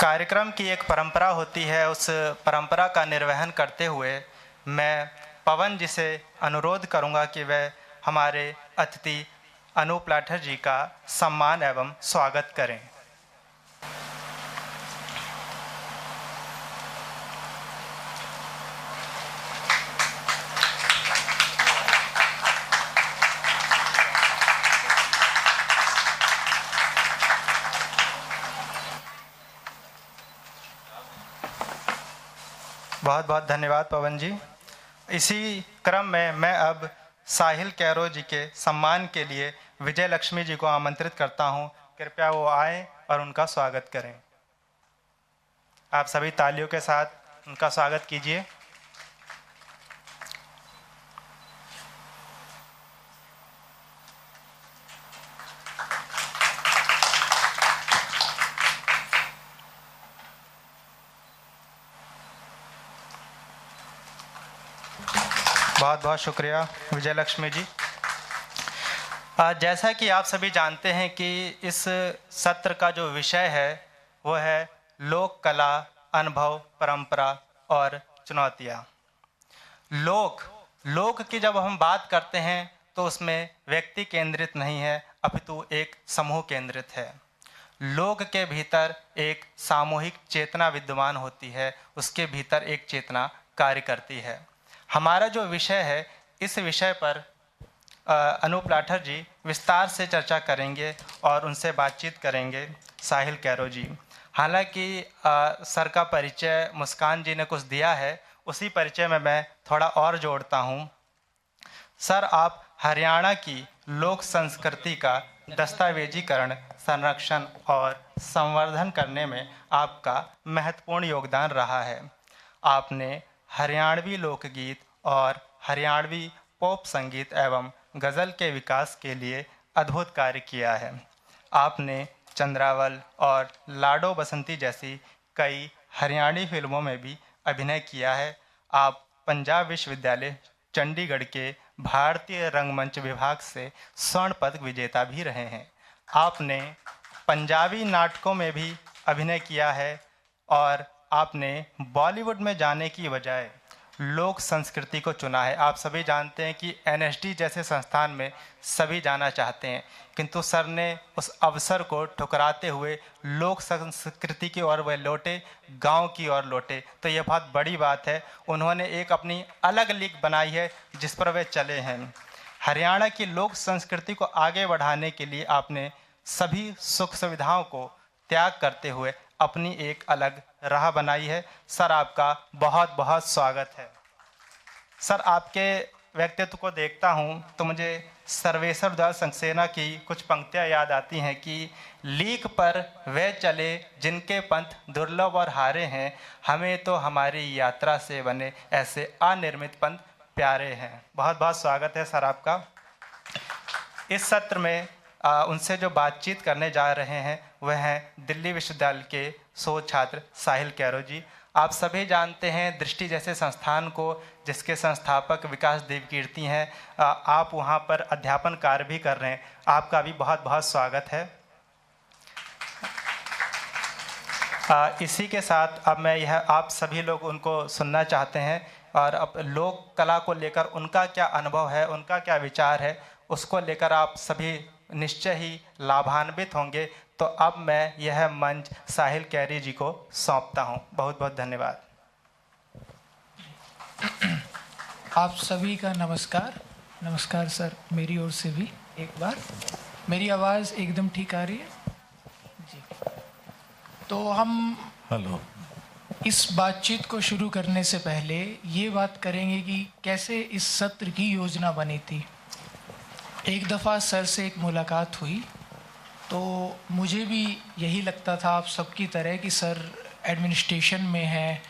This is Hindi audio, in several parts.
कार्यक्रम की एक परंपरा होती है, उस परंपरा का निर्वहन करते हुए मैं पवन जी से अनुरोध करूंगा कि वह हमारे अतिथि अनूप लाठर जी का सम्मान एवं स्वागत करें। बहुत बहुत धन्यवाद पवन जी। इसी क्रम में मैं अब साहिल कैरो जी के सम्मान के लिए विजय लक्ष्मी जी को आमंत्रित करता हूं। कृपया वो आए और उनका स्वागत करें। आप सभी तालियों के साथ उनका स्वागत कीजिए। बहुत बहुत शुक्रिया विजय लक्ष्मी जी। जैसा कि आप सभी जानते हैं कि इस सत्र का जो विषय है वो है लोक कला, अनुभव, परंपरा और चुनौतियाँ। लोक की जब हम बात करते हैं तो उसमें व्यक्ति केंद्रित नहीं है, अपितु एक समूह केंद्रित है। लोक के भीतर एक सामूहिक चेतना विद्यमान होती है, उसके भीतर एक चेतना कार्य करती है। हमारा जो विषय है, इस विषय पर अनूप लाठर जी विस्तार से चर्चा करेंगे और उनसे बातचीत करेंगे साहिल कैरो जी। हालांकि सर का परिचय मुस्कान जी ने कुछ दिया है, उसी परिचय में मैं थोड़ा और जोड़ता हूं। सर, आप हरियाणा की लोक संस्कृति का दस्तावेजीकरण, संरक्षण और संवर्धन करने में आपका महत्वपूर्ण योगदान रहा है। आपने हरियाणवी लोकगीत और हरियाणवी पॉप संगीत एवं गज़ल के विकास के लिए अद्भुत कार्य किया है। आपने चंद्रावल और लाडो बसंती जैसी कई हरियाणवी फिल्मों में भी अभिनय किया है। आप पंजाब विश्वविद्यालय चंडीगढ़ के भारतीय रंगमंच विभाग से स्वर्ण पदक विजेता भी रहे हैं। आपने पंजाबी नाटकों में भी अभिनय किया है और आपने बॉलीवुड में जाने की बजाय लोक संस्कृति को चुना है। आप सभी जानते हैं कि एनएसडी जैसे संस्थान में सभी जाना चाहते हैं, किंतु सर ने उस अवसर को ठुकराते हुए लोक संस्कृति की ओर वह लौटे, गांव की ओर लौटे। तो यह बहुत बड़ी बात है। उन्होंने एक अपनी अलग लीग बनाई है जिस पर वे चले हैं। हरियाणा की लोक संस्कृति को आगे बढ़ाने के लिए आपने सभी सुख सुविधाओं को त्याग करते हुए अपनी एक अलग राह बनाई है। सर, आपका बहुत बहुत स्वागत है। सर, आपके व्यक्तित्व को देखता हूँ तो मुझे सर्वेश्वर दयाल सक्सेना की कुछ पंक्तियाँ याद आती हैं कि लीक पर वे चले जिनके पंथ दुर्लभ और हारे हैं, हमें तो हमारी यात्रा से बने ऐसे अनिर्मित पंथ प्यारे हैं। बहुत बहुत स्वागत है सर आपका। इस सत्र में उनसे जो बातचीत करने जा रहे हैं वह हैं दिल्ली विश्वविद्यालय के शोध छात्र साहिल कैरो जी। आप सभी जानते हैं दृष्टि जैसे संस्थान को, जिसके संस्थापक विकास देवकीर्ति हैं, आप वहां पर अध्यापन कार्य भी कर रहे हैं। आपका भी बहुत बहुत स्वागत है। इसी के साथ अब मैं यह आप सभी लोग उनको सुनना चाहते हैं और अब लोक कला को लेकर उनका क्या अनुभव है, उनका क्या विचार है, उसको लेकर आप सभी निश्चय ही लाभान्वित होंगे। तो अब मैं यह मंच साहिल कैरी जी को सौंपता हूं। बहुत बहुत धन्यवाद। आप सभी का नमस्कार। नमस्कार सर, मेरी ओर से भी एक बार। मेरी आवाज़ एकदम ठीक आ रही है जी? तो हम इस बातचीत को शुरू करने से पहले ये बात करेंगे कि कैसे इस सत्र की योजना बनी थी। एक दफ़ा सर से एक मुलाकात हुई तो मुझे भी यही लगता था आप सबकी तरह कि सर एडमिनिस्ट्रेशन में है,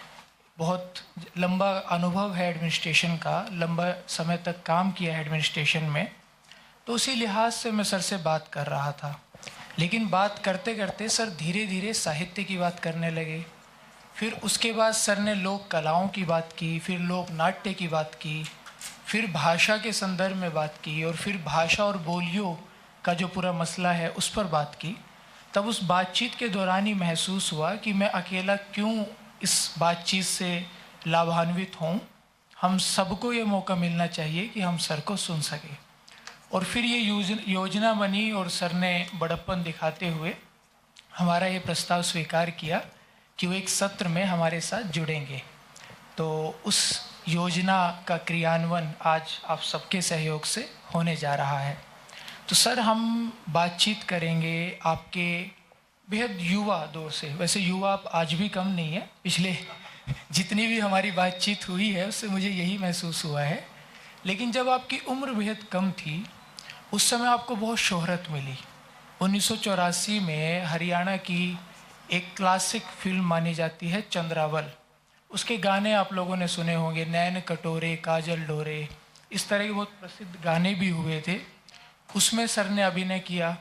बहुत लंबा अनुभव है एडमिनिस्ट्रेशन का, लंबा समय तक काम किया है एडमिनिस्ट्रेशन में। तो उसी लिहाज से मैं सर से बात कर रहा था। लेकिन बात करते करते सर धीरे धीरे साहित्य की बात करने लगे। फिर उसके बाद सर ने लोक कलाओं की बात की, फिर लोक नाट्य की बात की, फिर भाषा के संदर्भ में बात की और फिर भाषा और बोलियों का जो पूरा मसला है उस पर बात की। तब उस बातचीत के दौरान ही महसूस हुआ कि मैं अकेला क्यों इस बातचीत से लाभान्वित हूँ। हम सबको ये मौका मिलना चाहिए कि हम सर को सुन सकें। और फिर ये योजना बनी और सर ने बड़प्पन दिखाते हुए हमारा ये प्रस्ताव स्वीकार किया कि वो एक सत्र में हमारे साथ जुड़ेंगे। तो उस योजना का क्रियान्वयन आज आप सबके सहयोग से होने जा रहा है। तो सर हम बातचीत करेंगे आपके बेहद युवा दौर से। वैसे युवा आप आज भी कम नहीं है, पिछले जितनी भी हमारी बातचीत हुई है उससे मुझे यही महसूस हुआ है। लेकिन जब आपकी उम्र बेहद कम थी उस समय आपको बहुत शोहरत मिली। 1984 में हरियाणा की एक क्लासिक फिल्म मानी जाती है चंद्रावल। उसके गाने आप लोगों ने सुने होंगे, नैन कटोरे काजल डोरे, इस तरह के बहुत प्रसिद्ध गाने भी हुए थे। उसमें सर ने अभिनय किया।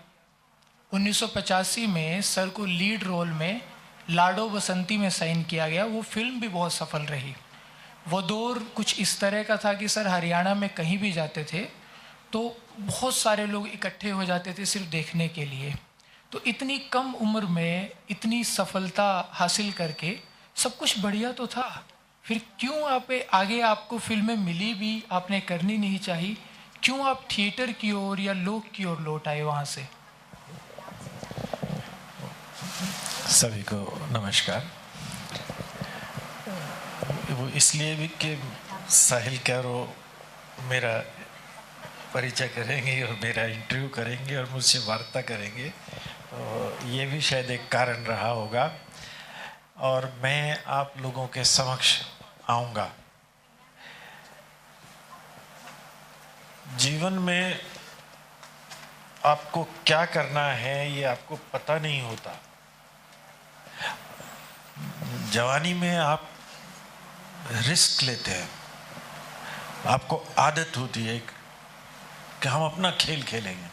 1985 में सर को लीड रोल में लाडो बसंती में साइन किया गया। वो फिल्म भी बहुत सफल रही। वो दौर कुछ इस तरह का था कि सर हरियाणा में कहीं भी जाते थे तो बहुत सारे लोग इकट्ठे हो जाते थे सिर्फ देखने के लिए। तो इतनी कम उम्र में इतनी सफलता हासिल करके सब कुछ बढ़िया तो था, फिर क्यों आप आगे आपको फिल्में मिली भी, आपने करनी नहीं चाहिए, क्यों आप थिएटर की ओर या लोक की ओर लौट आए वहाँ से? सभी को नमस्कार। वो इसलिए भी कि साहिल कैरो मेरा परिचय करेंगे और मेरा इंटरव्यू करेंगे और मुझसे वार्ता करेंगे, तो ये भी शायद एक कारण रहा होगा। और मैं आप लोगों के समक्ष आऊँगा। जीवन में आपको क्या करना है ये आपको पता नहीं होता। जवानी में आप रिस्क लेते हैं, आपको आदत होती है कि हम अपना खेल खेलेंगे।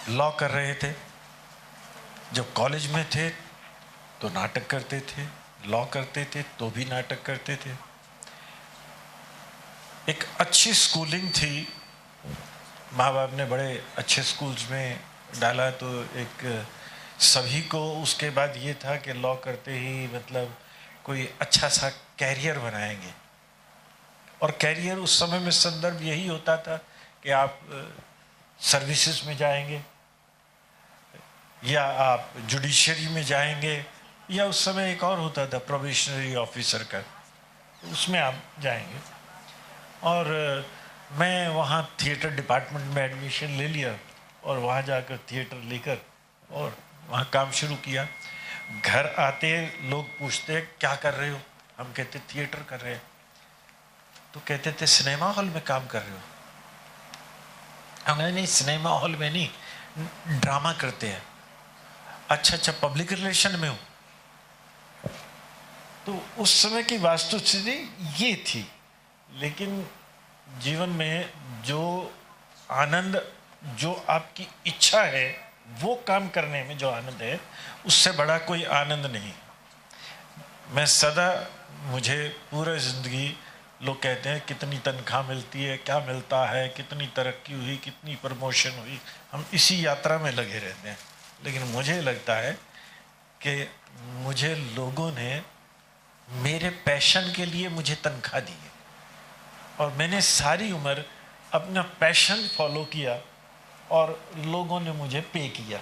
लॉ कर रहे थे, जब कॉलेज में थे तो नाटक करते थे, लॉ करते थे तो भी नाटक करते थे। एक अच्छी स्कूलिंग थी, माँ बाप ने बड़े अच्छे स्कूल्स में डाला, तो एक सभी को उसके बाद ये था कि लॉ करते ही मतलब कोई अच्छा सा कैरियर बनाएंगे। और कैरियर उस समय में संदर्भ यही होता था कि आप सर्विसेज में जाएंगे या आप जुडिशरी में जाएंगे, या उस समय एक और होता था प्रोबेशनरी ऑफिसर का, उसमें आप जाएंगे। और मैं वहाँ थिएटर डिपार्टमेंट में एडमिशन ले लिया और वहाँ जाकर थिएटर लेकर और वहाँ काम शुरू किया। घर आते लोग पूछते क्या कर रहे हो, हम कहते थिएटर कर रहे हैं। तो कहते थे सिनेमा हॉल में काम कर रहे हो। हम नहीं, सिनेमा हॉल में नहीं, ड्रामा करते हैं। अच्छा, पब्लिक रिलेशन में हो। तो उस समय की वास्तुस्थिति ये थी। लेकिन जीवन में जो आनंद, जो आपकी इच्छा है वो काम करने में जो आनंद है, उससे बड़ा कोई आनंद नहीं। मैं सदा, मुझे पूरा ज़िंदगी लोग कहते हैं कितनी तनख्वाह मिलती है, क्या मिलता है, कितनी तरक्की हुई, कितनी प्रमोशन हुई, हम इसी यात्रा में लगे रहते हैं। लेकिन मुझे लगता है कि मुझे लोगों ने मेरे पैशन के लिए मुझे तनख्वाह दी है और मैंने सारी उम्र अपना पैशन फॉलो किया और लोगों ने मुझे पे किया।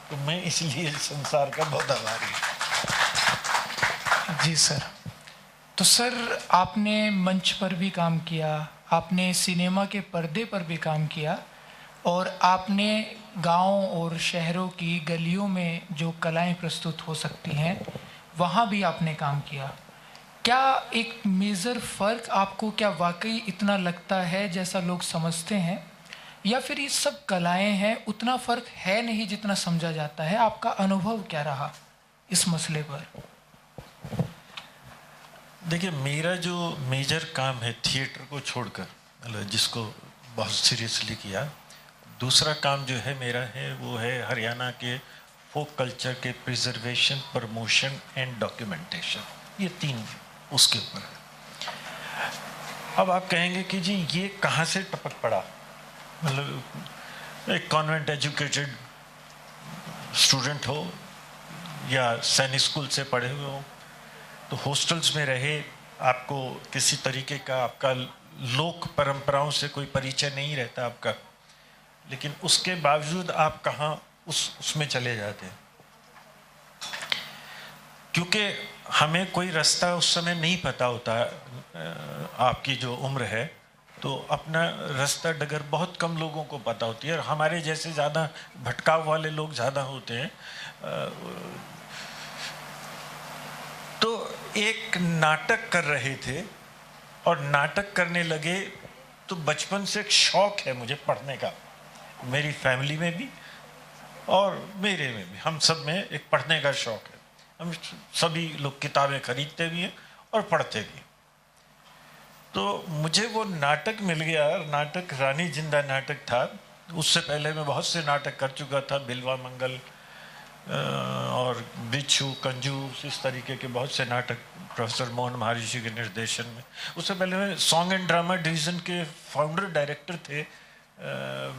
तो मैं इसलिए संसार का बहुत आभारी हूँ। जी सर। तो सर आपने मंच पर भी काम किया, आपने सिनेमा के पर्दे पर भी काम किया, और आपने गांव और शहरों की गलियों में जो कलाएं प्रस्तुत हो सकती हैं वहाँ भी आपने काम किया। क्या एक मेजर फ़र्क आपको क्या वाकई इतना लगता है जैसा लोग समझते हैं, या फिर ये सब कलाएं हैं, उतना फ़र्क है नहीं जितना समझा जाता है? आपका अनुभव क्या रहा इस मसले पर? देखिए, मेरा जो मेजर काम है थिएटर को छोड़कर, मतलब जिसको बहुत सीरियसली किया, दूसरा काम जो है मेरा है वो है हरियाणा के फोक कल्चर के प्रिजर्वेशन, प्रमोशन एंड डॉक्यूमेंटेशन। ये तीन उसके ऊपर है। अब आप कहेंगे कि जी ये कहाँ से टपक पड़ा, मतलब एक कॉन्वेंट एजुकेटेड स्टूडेंट हो या सैनिक स्कूल से पढ़े हुए हो, तो हॉस्टल्स में रहे, आपको किसी तरीके का आपका लोक परंपराओं से कोई परिचय नहीं रहता आपका, लेकिन उसके बावजूद आप कहाँ उसमें चले जाते हैं, क्योंकि हमें कोई रास्ता उस समय नहीं पता होता। आपकी जो उम्र है तो अपना रास्ता डगर बहुत कम लोगों को पता होती है, और हमारे जैसे ज़्यादा भटकाव वाले लोग ज़्यादा होते हैं। तो एक नाटक कर रहे थे और नाटक करने लगे, तो बचपन से एक शौक है मुझे पढ़ने का, मेरी फैमिली में भी और मेरे में भी, हम सब में एक पढ़ने का शौक है। हम सभी लोग किताबें खरीदते भी हैं और पढ़ते भी। तो मुझे वो नाटक मिल गया, नाटक रानी जिंदा नाटक था। उससे पहले मैं बहुत से नाटक कर चुका था, बिलवा मंगल और बिच्छू, कंजूस, इस तरीके के बहुत से नाटक प्रोफेसर मोहन महर्षि के निर्देशन में। उससे पहले मैं सॉन्ग एंड ड्रामा डिवीज़न के फाउंडर डायरेक्टर थे।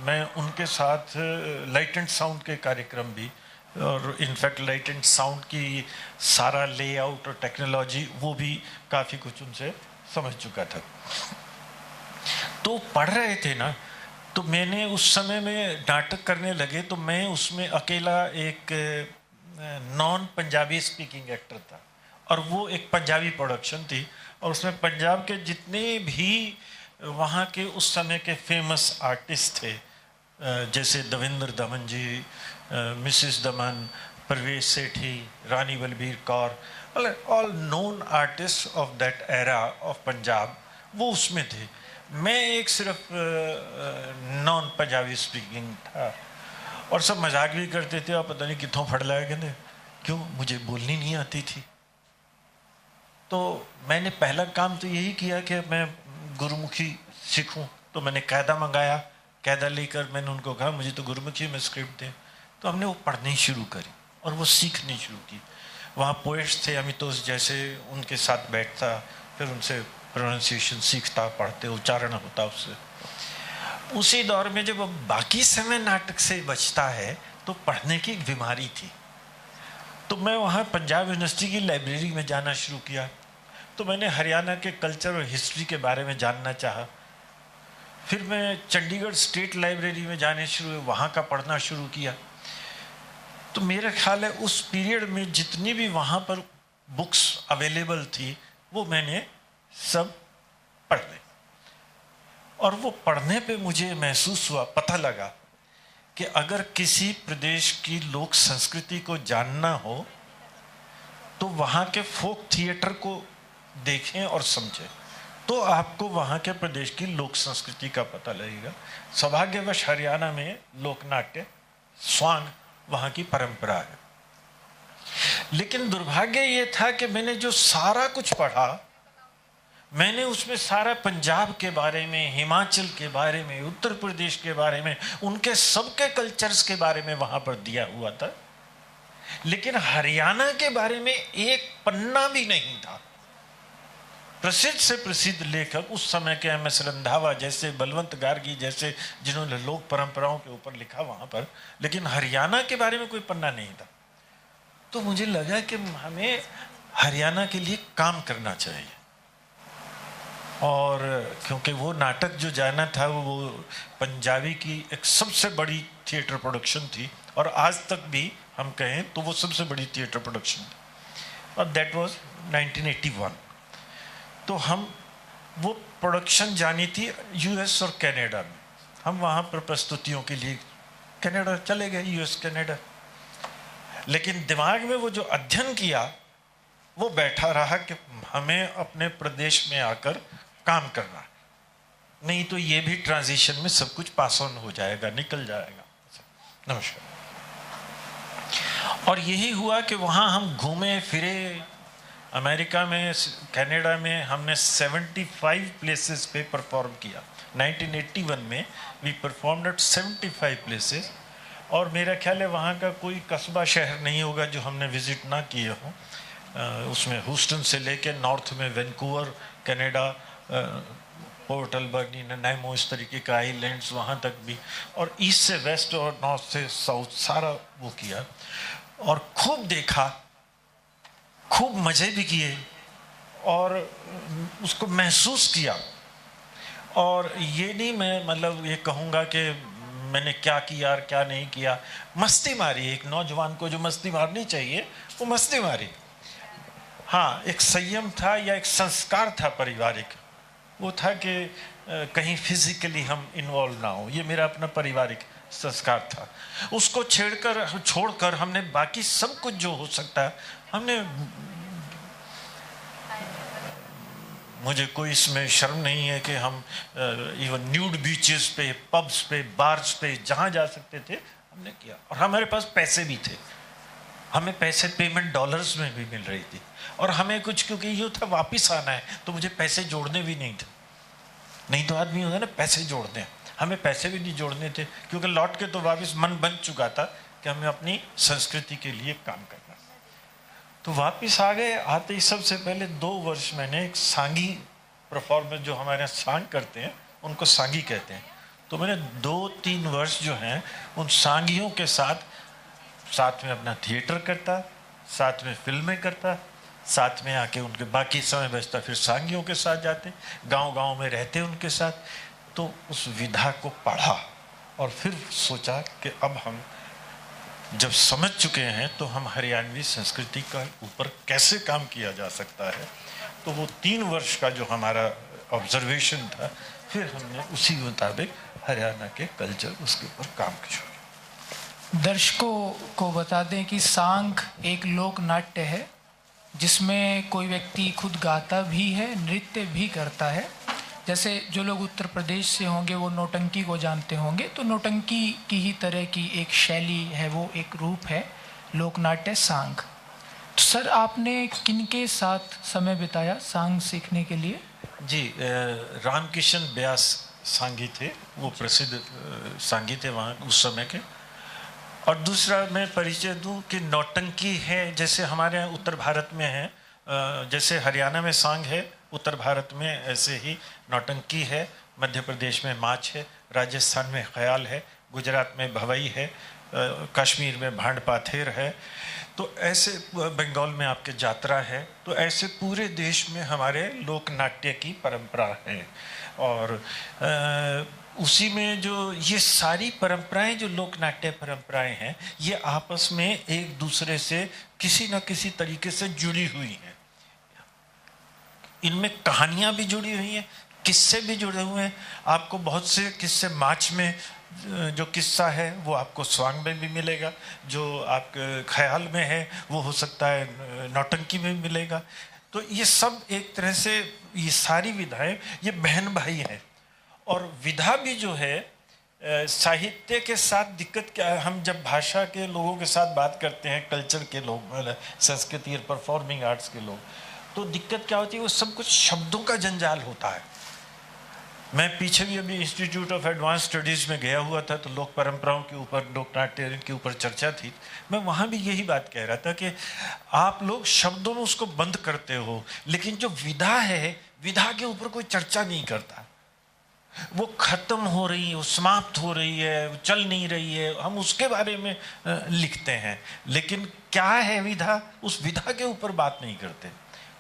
मैं उनके साथ लाइट एंड साउंड के कार्यक्रम भी, और इनफैक्ट लाइट एंड साउंड की सारा लेआउट और टेक्नोलॉजी वो भी काफ़ी कुछ उनसे समझ चुका था। तो पढ़ रहे थे ना, तो मैंने उस समय में नाटक करने लगे तो मैं उसमें अकेला एक नॉन पंजाबी स्पीकिंग एक्टर था, और वो एक पंजाबी प्रोडक्शन थी, और उसमें पंजाब के जितने भी वहाँ के उस समय के फेमस आर्टिस्ट थे, जैसे दविंद्र दमन ji, Mrs Daman, Parvez Sethi, Rani Balbir Kaur, all known artist of that era of Punjab, वो उसमें थे। मैं एक सिर्फ नॉन पंजाबी स्पीकिंग था, और सब मजाक भी करते थे, और पता नहीं कितों फट लाया कहते, क्यों मुझे बोलनी नहीं आती थी। तो मैंने पहला काम तो यही किया कि मैं गुरुमुखी सीखूं। तो मैंने कायदा मंगाया, कायदा लेकर मैंने उनको कहा मुझे तो गुरुमुखी में स्क्रिप्ट दें। तो हमने वो पढ़नी शुरू करी और वो सीखनी शुरू की। वहाँ पोएट्स थे, अमितोष जैसे, उनके साथ बैठता, फिर उनसे प्रोनाउंसिएशन सीखता, पढ़ते, उच्चारण होता उससे। उसी दौर में जब बाकी समय नाटक से बचता है तो पढ़ने की एक बीमारी थी। तो मैं वहाँ पंजाब यूनिवर्सिटी की लाइब्रेरी में जाना शुरू किया। तो मैंने हरियाणा के कल्चर और हिस्ट्री के बारे में जानना चाहा। फिर मैं चंडीगढ़ स्टेट लाइब्रेरी में जाने शुरू, वहाँ का पढ़ना शुरू किया। तो मेरा ख्याल है उस पीरियड में जितनी भी वहाँ पर बुक्स अवेलेबल थी वो मैंने सब पढ़ ली। और वो पढ़ने पे मुझे महसूस हुआ, पता लगा कि अगर किसी प्रदेश की लोक संस्कृति को जानना हो तो वहाँ के फोक थिएटर को देखें और समझें, तो आपको वहाँ के प्रदेश की लोक संस्कृति का पता लगेगा। सौभाग्यवश हरियाणा में लोकनाट्य, स्वांग वहाँ की परंपरा है। लेकिन दुर्भाग्य ये था कि मैंने जो सारा कुछ पढ़ा, मैंने उसमें सारा पंजाब के बारे में, हिमाचल के बारे में, उत्तर प्रदेश के बारे में, उनके सबके कल्चर्स के बारे में वहाँ पर दिया हुआ था, लेकिन हरियाणा के बारे में एक पन्ना भी नहीं था। प्रसिद्ध से प्रसिद्ध लेखक उस समय के एम एस रंधावा जैसे, बलवंत गार्गी जैसे, जिन्होंने लोक परंपराओं के ऊपर लिखा वहाँ पर, लेकिन हरियाणा के बारे में कोई पन्ना नहीं था। तो मुझे लगा कि हमें हरियाणा के लिए काम करना चाहिए। और क्योंकि वो नाटक जो जाना था वो पंजाबी की एक सबसे बड़ी थिएटर प्रोडक्शन थी, और आज तक भी हम कहें तो वो सबसे बड़ी थिएटर प्रोडक्शन थी, और दैट वाज 1981। तो हम वो प्रोडक्शन जानी थी यूएस और कनाडा में। हम वहाँ पर प्रस्तुतियों के लिए कनाडा चले गए, यूएस कनाडा। लेकिन दिमाग में वो जो अध्ययन किया वो बैठा रहा कि हमें अपने प्रदेश में आकर काम करना, नहीं तो ये भी ट्रांजिशन में सब कुछ पास ऑन हो जाएगा, निकल जाएगा। नमस्कार। और यही हुआ कि वहाँ हम घूमे फिरे। अमेरिका में, कनाडा में हमने 75 प्लेसेस पे परफॉर्म किया। 1981 में वी परफॉर्म्ड एट 75 प्लेसेस, और मेरा ख्याल है वहाँ का कोई कस्बा शहर नहीं होगा जो हमने विजिट ना किए हों। उसमें ह्यूस्टन से लेके नॉर्थ में वैंकूवर, कनाडा, पोर्ट अल्बर्ट, नैनाइमो, इस तरीके का आइलैंड्स वहाँ तक भी, और ईस्ट से वेस्ट और नॉर्थ से साउथ सारा वो किया और खूब देखा, खूब मज़े भी किए और उसको महसूस किया। और ये नहीं मैं मतलब ये कहूँगा कि मैंने क्या किया और क्या नहीं किया, मस्ती मारी। एक नौजवान को जो मस्ती मारनी चाहिए वो मस्ती मारी। हाँ, एक संयम था या एक संस्कार था पारिवारिक, वो था कि कहीं फिजिकली हम इन्वॉल्व ना हो, ये मेरा अपना पारिवारिक संस्कार था। उसको छोड़कर हमने बाकी सब कुछ जो हो सकता है हमने, मुझे कोई इसमें शर्म नहीं है कि हम इवन न्यूड बीचेस पे, पब्स पे, बार्स पे जहाँ जा सकते थे हमने किया। और हमारे पास पैसे भी थे, हमें पैसे पेमेंट डॉलर्स में भी मिल रही थी, और हमें कुछ क्योंकि ये था वापस आना है तो मुझे पैसे जोड़ने भी नहीं थे। नहीं तो आदमी होता ना पैसे जोड़ते हैं, हमें पैसे भी नहीं जोड़ने थे क्योंकि लौट के तो वापस मन बन चुका था कि हमें अपनी संस्कृति के लिए काम करना। तो वापस आ गए। आते ही सबसे पहले 2 वर्ष मैंने एक सांगी परफॉर्मेंस, जो हमारे यहाँ सांग करते हैं उनको सांगी कहते हैं, तो मैंने 2-3 वर्ष जो हैं उन सांगियों के साथ में अपना थिएटर करता, साथ में फिल्में करता, साथ में आके उनके बाकी समय बचता फिर सांगियों के साथ जाते, गांव-गांव में रहते उनके साथ। तो उस विधा को पढ़ा और फिर सोचा कि अब हम जब समझ चुके हैं तो हम हरियाणवी संस्कृति का ऊपर कैसे काम किया जा सकता है। तो वो 3 वर्ष का जो हमारा ऑब्जर्वेशन था, फिर हमने उसी मुताबिक हरियाणा के कल्चर उसके ऊपर काम किया। दर्शकों को बता दें कि सांग एक लोक नाट्य है जिसमें कोई व्यक्ति खुद गाता भी है, नृत्य भी करता है। जैसे जो लोग उत्तर प्रदेश से होंगे वो नौटंकी को जानते होंगे, तो नौटंकी की ही तरह की एक शैली है, वो एक रूप है लोकनाट्य सांग। तो सर आपने किनके साथ समय बिताया सांग सीखने के लिए? जी, रामकिशन व्यास सांगी थे, वो प्रसिद्ध सांगी थे वहाँ उस समय के। और दूसरा मैं परिचय दूँ कि नौटंकी है, जैसे हमारे यहाँ उत्तर भारत में है, जैसे हरियाणा में सांग है, उत्तर भारत में ऐसे ही नौटंकी है। मध्य प्रदेश में माच है, राजस्थान में ख्याल है, गुजरात में भवई है, कश्मीर में भांड पाथेर है, तो ऐसे बंगाल में आपके जात्रा है। तो ऐसे पूरे देश में हमारे लोक नाट्य की परंपरा है। और उसी में जो ये सारी परंपराएं, जो लोक नाट्य परंपराएं हैं, ये आपस में एक दूसरे से किसी न किसी तरीके से जुड़ी हुई हैं। इनमें कहानियां भी जुड़ी हुई हैं, किस्से भी जुड़े हुए हैं। आपको बहुत से किस्से माच में जो किस्सा है वो आपको स्वांग में भी मिलेगा, जो आपके ख्याल में है वो हो सकता है नौटंकी में मिलेगा। तो ये सब एक तरह से, ये सारी विधाएं ये बहन भाई हैं। और विधा भी जो है साहित्य के साथ दिक्कत क्या है, हम जब भाषा के लोगों के साथ बात करते हैं, कल्चर के लोग, संस्कृति और परफॉर्मिंग आर्ट्स के लोग, तो दिक्कत क्या होती है, वो सब कुछ शब्दों का जंजाल होता है। मैं पीछे भी अभी इंस्टीट्यूट ऑफ एडवांस स्टडीज़ में गया हुआ था, तो लोक परंपराओं के ऊपर, लोक नाट्य के ऊपर चर्चा थी। मैं वहाँ भी यही बात कह रहा था कि आप लोग शब्दों में उसको बंद करते हो, लेकिन जो विधा है, विधा के ऊपर कोई चर्चा नहीं करता। वो खत्म हो रही है, वो समाप्त हो रही है, वो चल नहीं रही है, हम उसके बारे में लिखते हैं, लेकिन क्या है विधा, उस विधा के ऊपर बात नहीं करते।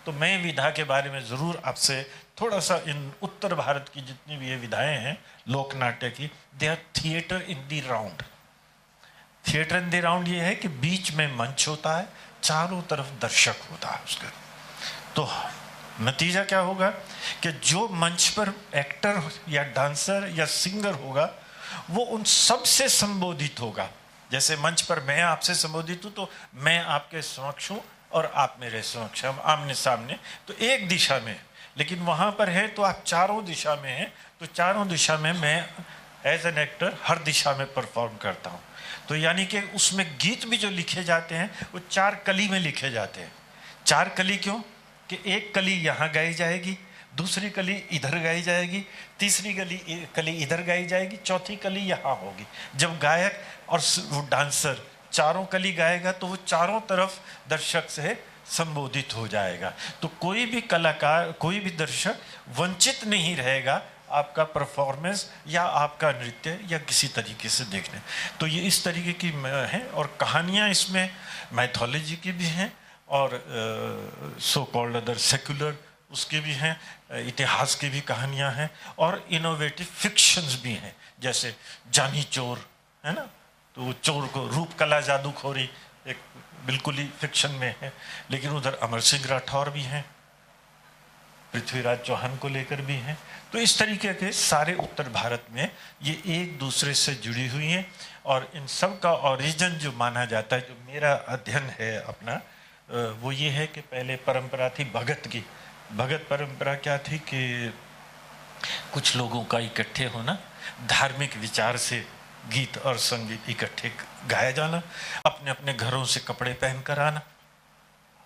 तो मैं विधा के बारे में ज़रूर आपसे थोड़ा सा, इन उत्तर भारत की जितनी भी ये विधाएं हैं लोक नाट्य की, they are theatre in the round. Theatre in the round ये है कि बीच में मंच होता है, चारों तरफ दर्शक होता है उसका। तो नतीजा क्या होगा कि जो मंच पर एक्टर या डांसर या सिंगर होगा वो उन सब से संबोधित होगा। जैसे मंच पर मैं आपसे संबोधित हूँ तो मैं आपके समक्ष हूँ और आप मेरे समक्ष, हम आमने सामने, तो एक दिशा में। लेकिन वहाँ पर है तो आप चारों दिशा में हैं, तो चारों दिशा में मैं एज एन एक्टर हर दिशा में परफॉर्म करता हूँ। तो यानी कि उसमें गीत भी जो लिखे जाते हैं वो 4 कली में लिखे जाते हैं। 4 कली क्यों कि एक कली यहाँ गाई जाएगी, दूसरी कली इधर गाई जाएगी, तीसरी कली इधर गाई जाएगी, चौथी कली यहाँ होगी। जब गायक और वो डांसर चारों कली गाएगा तो वो चारों तरफ दर्शक से संबोधित हो जाएगा। तो कोई भी कलाकार, कोई भी दर्शक वंचित नहीं रहेगा आपका परफॉर्मेंस या आपका नृत्य या किसी तरीके से देखने। तो ये इस तरीके की है, और कहानियाँ इसमें मैथोलॉजी की भी हैं और सो कॉल्ड अदर सेक्युलर उसके भी हैं, इतिहास की भी कहानियाँ हैं, और इनोवेटिव फिक्शंस भी हैं, जैसे जानी चोर है ना, तो चोर को रूप कला जादूखोरी एक बिल्कुल ही फिक्शन में है। लेकिन उधर अमर सिंह राठौर भी हैं, पृथ्वीराज चौहान को लेकर भी हैं। तो इस तरीके के सारे उत्तर भारत में ये एक दूसरे से जुड़ी हुई हैं, और इन सब का ओरिजिन जो माना जाता है, जो मेरा अध्ययन है अपना, वो ये है कि पहले परंपरा थी भगत की। भगत परंपरा क्या थी कि कुछ लोगों का इकट्ठे होना, धार्मिक विचार से गीत और संगीत इकट्ठे गाया जाना, अपने अपने घरों से कपड़े पहनकर आना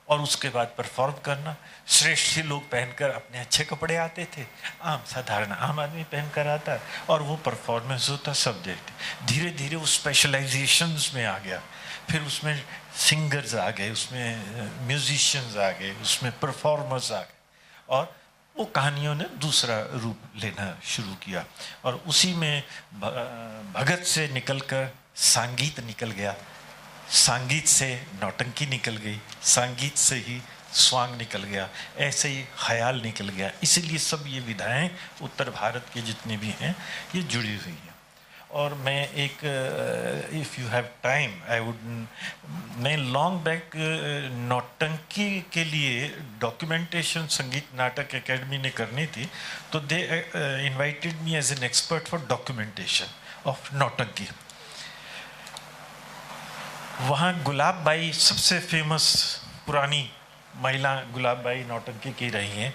और उसके बाद परफॉर्म करना। श्रेष्ठी लोग पहनकर अपने अच्छे कपड़े आते थे, आम साधारण आम आदमी पहनकर आता है, और वो परफॉर्मेंस होता, सब देखते। धीरे धीरे वो स्पेशलाइजेशंस में आ गया, फिर उसमें सिंगर्स आ गए, उसमें म्यूजिशियंस आ गए, उसमें परफॉर्मर्स आ गए, और वो कहानियों ने दूसरा रूप लेना शुरू किया। और उसी में भगत से निकलकर संगीत निकल गया, संगीत से नौटंकी निकल गई, संगीत से ही स्वांग निकल गया, ऐसे ही ख्याल निकल गया। इसीलिए सब ये विधाएं उत्तर भारत के जितने भी हैं ये जुड़ी हुई हैं। और मैं एक if you have time I would, मैं लॉन्ग बैक नौटंकी के लिए डॉक्यूमेंटेशन संगीत नाटक एकेडमी ने करनी थी, तो they invited me as an expert for documentation of nautanki. वहाँ गुलाब बाई सबसे फेमस पुरानी महिला गुलाब बाई नौटंकी की रही हैं।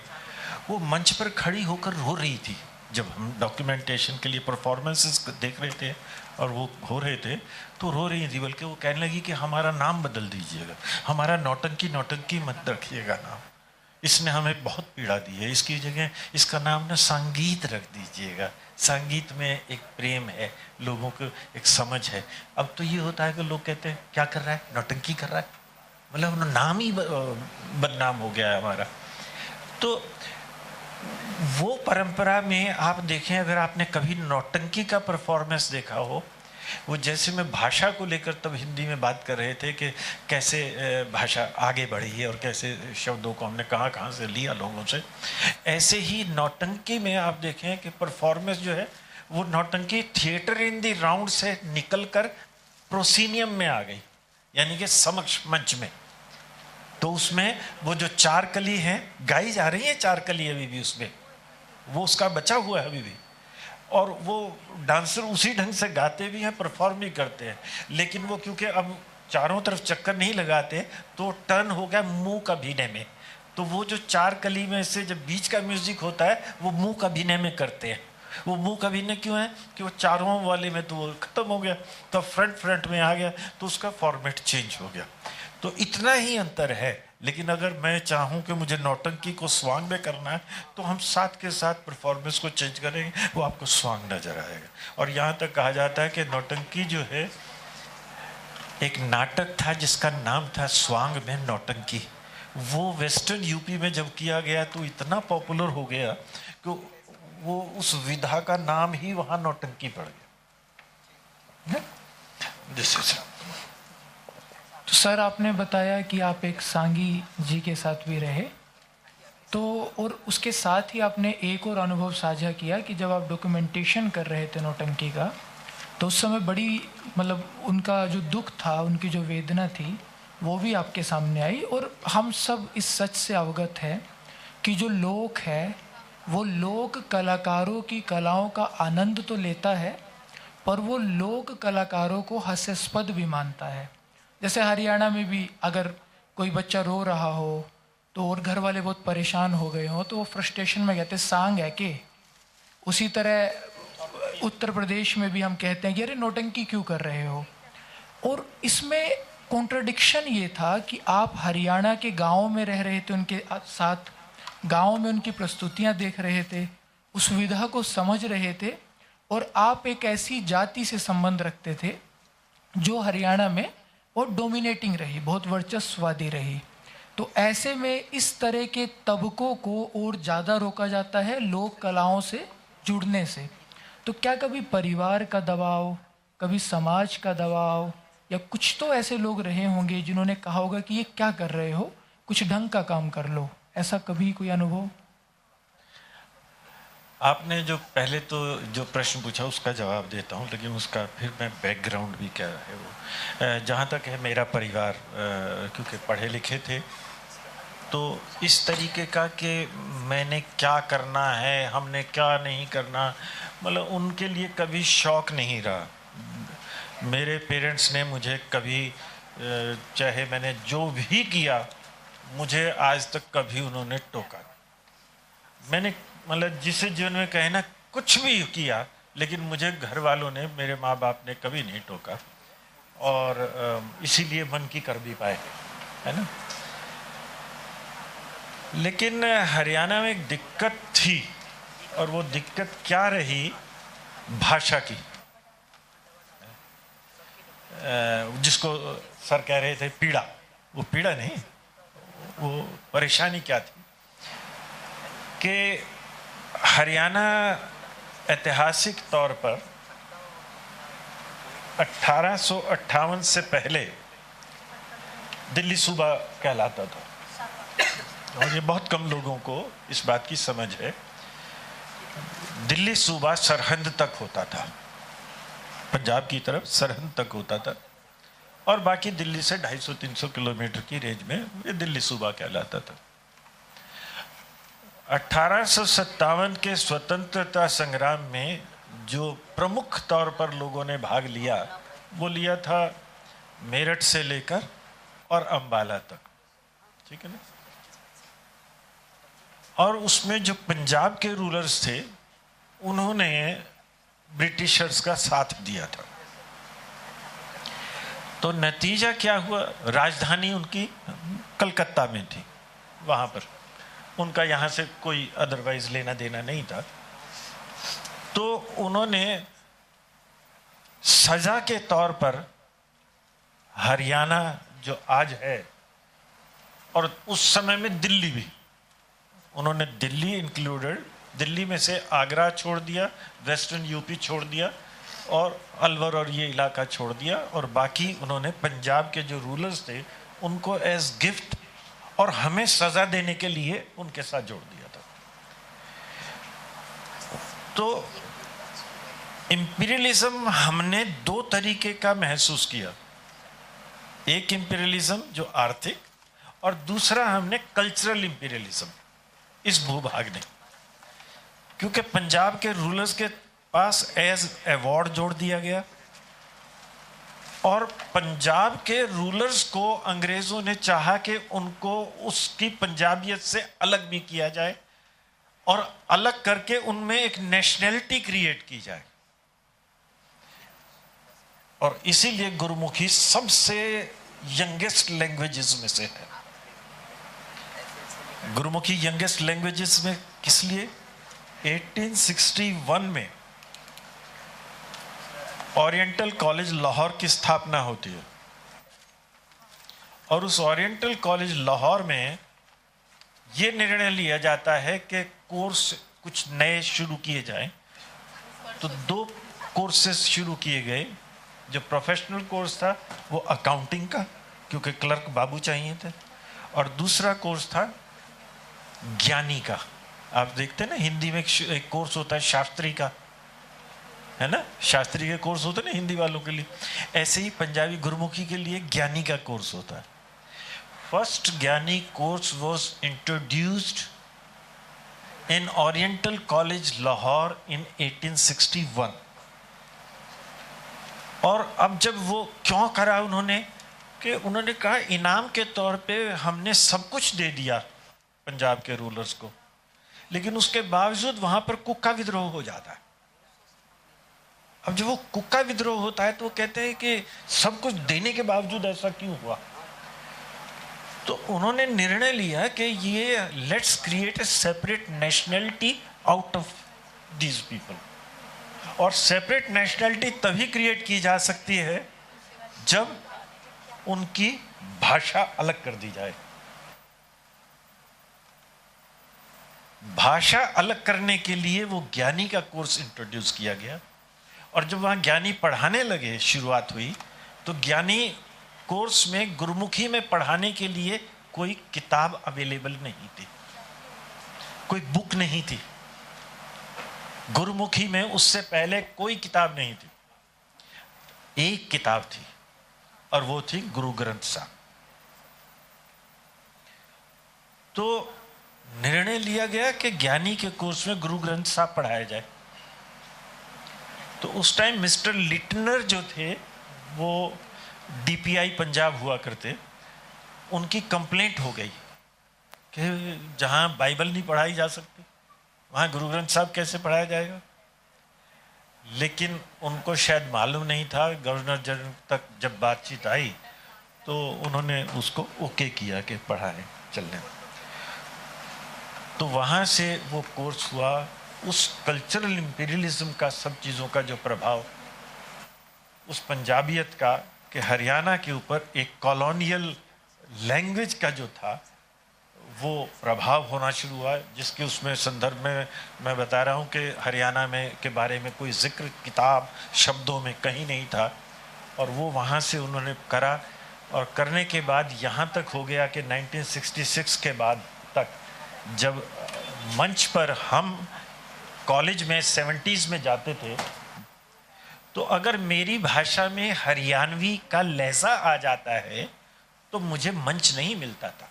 वो मंच पर खड़ी होकर रो रही थी जब हम डॉक्यूमेंटेशन के लिए परफॉर्मेंसेस देख रहे थे और वो हो रहे थे, तो रो रही थी। बल्कि वो कहने लगी कि हमारा नाम बदल दीजिएगा, हमारा नौटंकी मत रखिएगा नाम, इसने हमें बहुत पीड़ा दी है, इसकी जगह इसका नाम ना संगीत रख दीजिएगा। संगीत में एक प्रेम है, लोगों को एक समझ है। अब तो ये होता है कि लोग कहते हैं क्या कर रहा है, नौटंकी कर रहा है, मतलब नाम ही बदनाम हो गया है हमारा। तो वो परंपरा में आप देखें, अगर आपने कभी नौटंकी का परफॉर्मेंस देखा हो, वो जैसे मैं भाषा को लेकर तब हिंदी में बात कर रहे थे कि कैसे भाषा आगे बढ़ी है और कैसे शब्दों को हमने कहाँ से लिया लोगों से, ऐसे ही नौटंकी में आप देखें कि परफॉर्मेंस जो है वो नौटंकी थिएटर इन द राउंड से निकलकर प्रोसीनियम में आ गई, यानी कि समक्ष मंच में। तो उसमें वो जो चार कली है गाई जा रही है, चार कली अभी भी उसमें, वो उसका बचा हुआ है अभी भी, और वो डांसर उसी ढंग से गाते भी हैं, परफॉर्म भी करते हैं। लेकिन वो क्योंकि अब चारों तरफ चक्कर नहीं लगाते, तो टर्न हो गया मुंह का अभिनय में। तो वो जो चार कली में से जब बीच का म्यूजिक होता है वो मुंह का अभिनय में करते हैं। वो मुंह का अभिनय क्यों है कि वो चारों वाले में तो वो खत्म हो गया, तो फ्रंट में आ गया, तो उसका फॉर्मेट चेंज हो गया। तो इतना ही अंतर है। लेकिन अगर मैं चाहूँ कि मुझे नौटंकी को स्वांग में करना है, तो हम साथ के साथ परफॉर्मेंस को चेंज करेंगे, वो आपको स्वांग नजर आएगा। और यहाँ तक कहा जाता है कि नौटंकी जो है, एक नाटक था जिसका नाम था स्वांग में नौटंकी। वो वेस्टर्न यूपी में जब किया गया तो इतना पॉपुलर हो गया कि वो उस विधा का नाम ही वहाँ नौटंकी पड़ गया। This is. तो सर आपने बताया कि आप एक सांगी जी के साथ भी रहे, तो और उसके साथ ही आपने एक और अनुभव साझा किया कि जब आप डॉक्यूमेंटेशन कर रहे थे नौटंकी का, तो उस समय बड़ी मतलब उनका जो दुख था, उनकी जो वेदना थी, वो भी आपके सामने आई। और हम सब इस सच से अवगत हैं कि जो लोक है वो लोक कलाकारों की कलाओं का आनंद तो लेता है, पर वो लोक कलाकारों को हास्यास्पद भी मानता है। जैसे हरियाणा में भी अगर कोई बच्चा रो रहा हो तो और घर वाले बहुत परेशान हो गए हो तो वो फ्रस्ट्रेशन में कहते हैं सांग है कि। उसी तरह उत्तर प्रदेश में भी हम कहते हैं कि अरे नौटंकी क्यों कर रहे हो। और इसमें कॉन्ट्रडिक्शन ये था कि आप हरियाणा के गाँव में रह रहे थे, उनके साथ गाँव में उनकी प्रस्तुतियाँ देख रहे थे, उस विधा को समझ रहे थे, और आप एक ऐसी जाति से संबंध रखते थे जो हरियाणा में और डोमिनेटिंग रही, बहुत वर्चस्ववादी रही। तो ऐसे में इस तरह के तबकों को और ज़्यादा रोका जाता है लोक कलाओं से जुड़ने से। तो क्या कभी परिवार का दबाव, कभी समाज का दबाव, या कुछ तो ऐसे लोग रहे होंगे जिन्होंने कहा होगा कि ये क्या कर रहे हो, कुछ ढंग का काम कर लो, ऐसा कभी कोई अनुभव? आपने जो पहले तो जो प्रश्न पूछा उसका जवाब देता हूँ, लेकिन उसका फिर मैं बैकग्राउंड भी क्या है वो, जहाँ तक है मेरा परिवार, क्योंकि पढ़े लिखे थे, तो इस तरीके का कि मैंने क्या करना है, हमने क्या नहीं करना, मतलब उनके लिए कभी शौक नहीं रहा। मेरे पेरेंट्स ने मुझे कभी, चाहे मैंने जो भी किया, मुझे आज तक कभी उन्होंने टोका। मैंने मतलब जिसे जीवन में कहे ना कुछ भी किया, लेकिन मुझे घर वालों ने, मेरे माँ बाप ने कभी नहीं टोका, और इसीलिए मन की कर भी पाए, है ना। लेकिन हरियाणा में एक दिक्कत थी, और वो दिक्कत क्या रही, भाषा की, जिसको सर कह रहे थे पीड़ा, वो पीड़ा नहीं, वो परेशानी क्या थी कि हरियाणा ऐतिहासिक तौर पर 1858 से पहले दिल्ली सूबा कहलाता था, और ये बहुत कम लोगों को इस बात की समझ है। दिल्ली सूबा सरहद तक होता था, पंजाब की तरफ सरहद तक होता था, और बाकी दिल्ली से 250-300 किलोमीटर की रेंज में ये दिल्ली सूबा कहलाता था। 1857 के स्वतंत्रता संग्राम में जो प्रमुख तौर पर लोगों ने भाग लिया, वो लिया था मेरठ से लेकर और अंबाला तक, ठीक है ना। और उसमें जो पंजाब के रूलर्स थे, उन्होंने ब्रिटिशर्स का साथ दिया था। तो नतीजा क्या हुआ, राजधानी उनकी कलकत्ता में थी, वहां पर उनका यहाँ से कोई अदरवाइज लेना देना नहीं था। तो उन्होंने सजा के तौर पर हरियाणा जो आज है, और उस समय में दिल्ली भी, उन्होंने दिल्ली इंक्लूडेड, दिल्ली में से आगरा छोड़ दिया, वेस्टर्न यूपी छोड़ दिया, और अलवर और ये इलाका छोड़ दिया, और बाकी उन्होंने पंजाब के जो रूलर्स थे उनको एज गिफ्ट और हमें सजा देने के लिए उनके साथ जोड़ दिया था। तो इंपीरियलिज्म हमने दो तरीके का महसूस किया, एक इंपीरियलिज्म जो आर्थिक, और दूसरा हमने कल्चरल इंपीरियलिज्म इस भूभाग ने, क्योंकि पंजाब के रूलर्स के पास एज अवार्ड जोड़ दिया गया, और पंजाब के रूलर्स को अंग्रेजों ने चाहा कि उनको उसकी पंजाबियत से अलग भी किया जाए, और अलग करके उनमें एक नेशनैलिटी क्रिएट की जाए। और इसीलिए गुरुमुखी सबसे यंगेस्ट लैंग्वेजेस में से है। गुरुमुखी यंगेस्ट लैंग्वेजेस में किस लिए? 1861 में ओरिएंटल कॉलेज लाहौर की स्थापना होती है, और उस ओरिएंटल कॉलेज लाहौर में यह निर्णय लिया जाता है कि कोर्स कुछ नए शुरू किए जाएं। तो दो कोर्सेस शुरू किए गए। जो प्रोफेशनल कोर्स था वो अकाउंटिंग का, क्योंकि क्लर्क बाबू चाहिए थे, और दूसरा कोर्स था ज्ञानी का। आप देखते हैं ना, हिंदी में एक कोर्स होता है शास्त्री का, है ना, शास्त्री के कोर्स होते हैं ना हिंदी वालों के लिए। ऐसे ही पंजाबी गुरुमुखी के लिए ज्ञानी का कोर्स होता है। First Gyani course was introduced in oriental college Lahore in 1861। और अब जब वो क्यों करा उन्होंने, कि उन्होंने कहा इनाम के तौर पे हमने सब कुछ दे दिया पंजाब के रूलर्स को, लेकिन उसके बावजूद वहां पर कुक्का विद्रोह हो जाता है। अब जब वो कुक्का विद्रोह होता है तो वो कहते हैं कि सब कुछ देने के बावजूद ऐसा क्यों हुआ। तो उन्होंने निर्णय लिया कि ये let's create a separate nationality out of these people. और सेपरेट नेशनैलिटी तभी क्रिएट की जा सकती है जब उनकी भाषा अलग कर दी जाए। भाषा अलग करने के लिए वो ज्ञानी का कोर्स इंट्रोड्यूस किया गया, और जब वहाँ ज्ञानी पढ़ाने लगे, शुरुआत हुई, तो ज्ञानी कोर्स में गुरुमुखी में पढ़ाने के लिए कोई किताब अवेलेबल नहीं थी, कोई बुक नहीं थी। गुरुमुखी में उससे पहले कोई किताब नहीं थी, एक किताब थी और वो थी गुरु ग्रंथ साहब। तो निर्णय लिया गया कि ज्ञानी के कोर्स में गुरु ग्रंथ साहब पढ़ाया जाए। तो उस टाइम मिस्टर लिटनर जो थे, वो डीपीआई पंजाब हुआ करते, उनकी कंप्लेंट हो गई कि जहाँ बाइबल नहीं पढ़ाई जा सकती वहाँ गुरु ग्रंथ साहब कैसे पढ़ाया जाएगा। लेकिन उनको शायद मालूम नहीं था, गवर्नर जनरल तक जब बातचीत आई तो उन्होंने उसको ओके किया कि पढ़ाएं, चलने। तो वहाँ से वो कोर्स हुआ। उस कल्चरल इंपीरियलिज्म का, सब चीज़ों का जो प्रभाव, उस पंजाबियत का, कि हरियाणा के ऊपर एक कॉलोनियल लैंग्वेज का जो था वो प्रभाव होना शुरू हुआ, जिसके उसमें संदर्भ में मैं बता रहा हूँ कि हरियाणा में के बारे में कोई जिक्र किताब शब्दों में कहीं नहीं था। और वो वहाँ से उन्होंने करा, और करने के बाद यहाँ तक हो गया कि 1966 के बाद तक, जब मंच पर हम कॉलेज में 70s में जाते थे, तो अगर मेरी भाषा में हरियाणवी का लहजा आ जाता है तो मुझे मंच नहीं मिलता था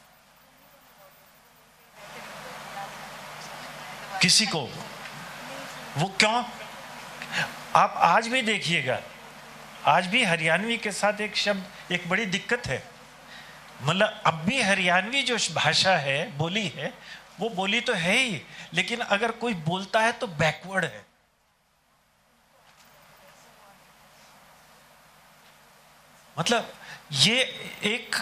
किसी को। वो क्यों? आप आज भी देखिएगा, आज भी हरियाणवी के साथ एक शब्द, एक बड़ी दिक्कत है। मतलब अब भी हरियाणवी जो भाषा है, बोली है, वो बोली तो है ही, लेकिन अगर कोई बोलता है तो बैकवर्ड है। मतलब ये एक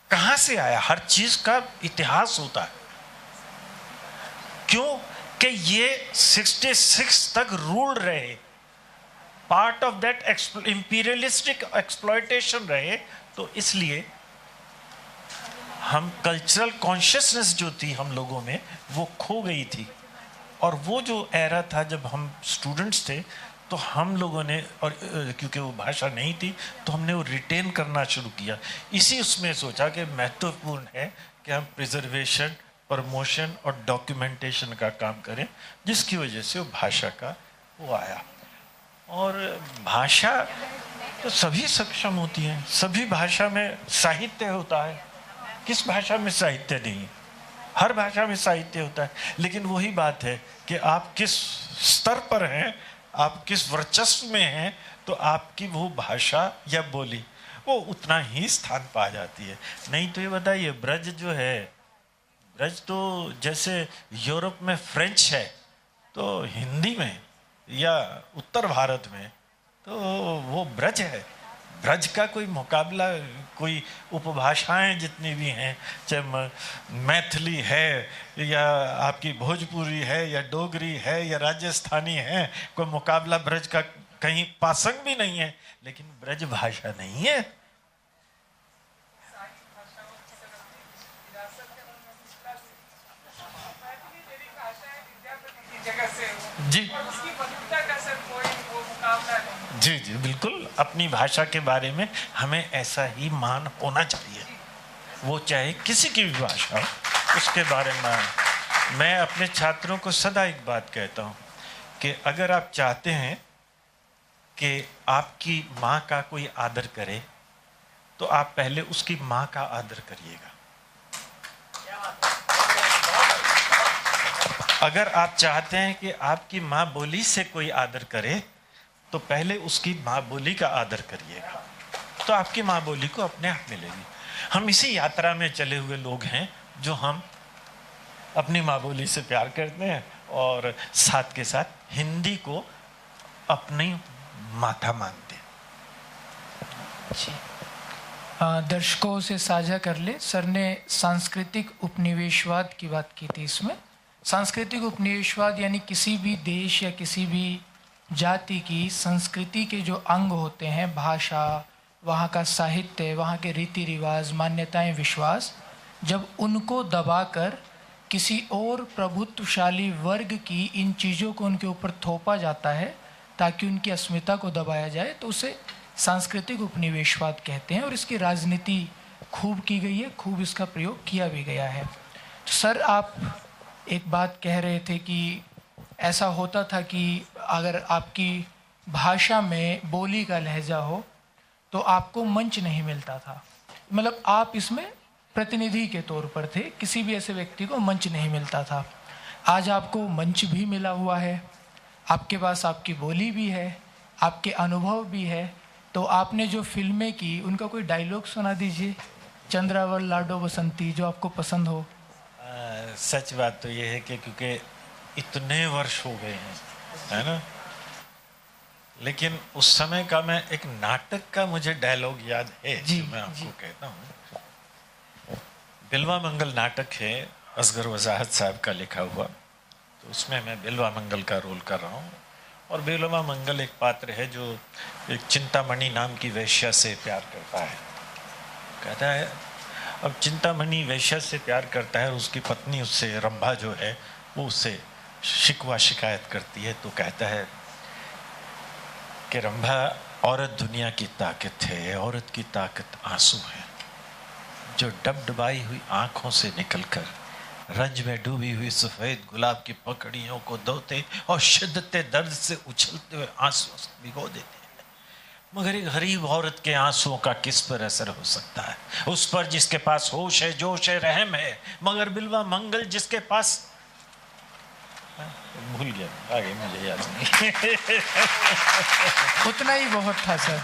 कहां से आया? हर चीज का इतिहास होता है। क्यों? कि ये 66 तक रूल रहे, part of that imperialistic exploitation रहे। तो इसलिए हम कल्चरल कॉन्शियसनेस जो थी हम लोगों में, वो खो गई थी। और वो जो एरा था जब हम स्टूडेंट्स थे, तो हम लोगों ने, और क्योंकि वो भाषा नहीं थी, तो हमने वो रिटेन करना शुरू किया। इसी उसमें सोचा कि महत्वपूर्ण है कि हम प्रिजर्वेशन, प्रमोशन और डॉक्यूमेंटेशन का काम करें, जिसकी वजह से वो भाषा का वो आया। और भाषा तो सभी सक्षम होती है, सभी भाषा में साहित्य होता है। किस भाषा में साहित्य नहीं? हर भाषा में साहित्य होता है। लेकिन वही बात है कि आप किस स्तर पर हैं, आप किस वर्चस्व में हैं, तो आपकी वो भाषा या बोली वो उतना ही स्थान पा जाती है। नहीं तो ये बताइए, ब्रज जो है, ब्रज तो जैसे यूरोप में फ्रेंच है, तो हिंदी में या उत्तर भारत में तो वो ब्रज है। ब्रज का कोई मुकाबला, कोई उपभाषाएं जितनी भी हैं, चाहे मैथिली है या आपकी भोजपुरी है या डोगरी है या राजस्थानी है, कोई मुकाबला ब्रज का कहीं पासंग भी नहीं है। लेकिन ब्रज भाषा नहीं है। जी जी जी बिल्कुल। अपनी भाषा के बारे में हमें ऐसा ही मान होना चाहिए, वो चाहे किसी की भी भाषा हो, उसके बारे में। मैं अपने छात्रों को सदा एक बात कहता हूँ कि अगर आप चाहते हैं कि आपकी माँ का कोई आदर करे, तो आप पहले उसकी माँ का आदर करिएगा। अगर आप चाहते हैं कि आपकी माँ बोली से कोई आदर करे, तो पहले उसकी माँ बोली का आदर करिएगा, तो आपकी माँ बोली को अपने आप मिलेगी। हम इसी यात्रा में चले हुए लोग हैं, जो हम अपनी माँ बोली से प्यार करते हैं और साथ के साथ हिंदी को अपनी माता मानते हैं। जी, दर्शकों से साझा कर ले। सर ने सांस्कृतिक उपनिवेशवाद की बात की थी। इसमें सांस्कृतिक उपनिवेशवाद यानी किसी भी देश या किसी भी जाति की संस्कृति के जो अंग होते हैं, भाषा, वहाँ का साहित्य, वहाँ के रीति रिवाज, मान्यताएं, विश्वास, जब उनको दबाकर किसी और प्रभुत्वशाली वर्ग की इन चीज़ों को उनके ऊपर थोपा जाता है ताकि उनकी अस्मिता को दबाया जाए, तो उसे सांस्कृतिक उपनिवेशवाद कहते हैं। और इसकी राजनीति खूब की गई है, खूब इसका प्रयोग किया भी गया है। तो सर, आप एक बात कह रहे थे कि ऐसा होता था कि अगर आपकी भाषा में बोली का लहजा हो तो आपको मंच नहीं मिलता था, मतलब आप इसमें प्रतिनिधि के तौर पर थे, किसी भी ऐसे व्यक्ति को मंच नहीं मिलता था। आज आपको मंच भी मिला हुआ है, आपके पास आपकी बोली भी है, आपके अनुभव भी है। तो आपने जो फिल्में की उनका कोई डायलॉग सुना दीजिए, चंद्रावल लाडो बसंती, जो आपको पसंद हो। सच बात तो ये है कि क्योंकि इतने वर्ष हो गए हैं, है ना, लेकिन उस समय का मैं एक नाटक का मुझे डायलॉग याद है जी, जो मैं आपको जी। कहता हूँ। बिलवा मंगल नाटक है, असगर वजाहत साहब का लिखा हुआ। तो उसमें मैं बिलवा मंगल का रोल कर रहा हूँ। और बिलवा मंगल एक पात्र है जो एक चिंतामणि नाम की वैश्या से प्यार करता है। कहता है, अब चिंतामणि वैश्या से प्यार करता है और उसकी पत्नी उससे, रंभा जो है, वो उससे शिकवा शिकायत करती है। तो कहता है कि रंभा, औरत दुनिया की ताकत है, औरत की ताकत आंसू है जो डबडबाई हुई आंखों से निकलकर रंज में डूबी हुई सफेद गुलाब की पकड़ियों को धोते और शिद्दते दर्द से उछलते हुए आंसुओं से भिगो देते हैं। मगर एक गरीब औरत के आंसुओं का किस पर असर हो सकता है? उस पर जिसके पास होश है, जोश है, रहम है। मगर बिलवा मंगल जिसके पास, भूल गया, आगे मुझे याद नहीं। उतना ही बहुत था सर।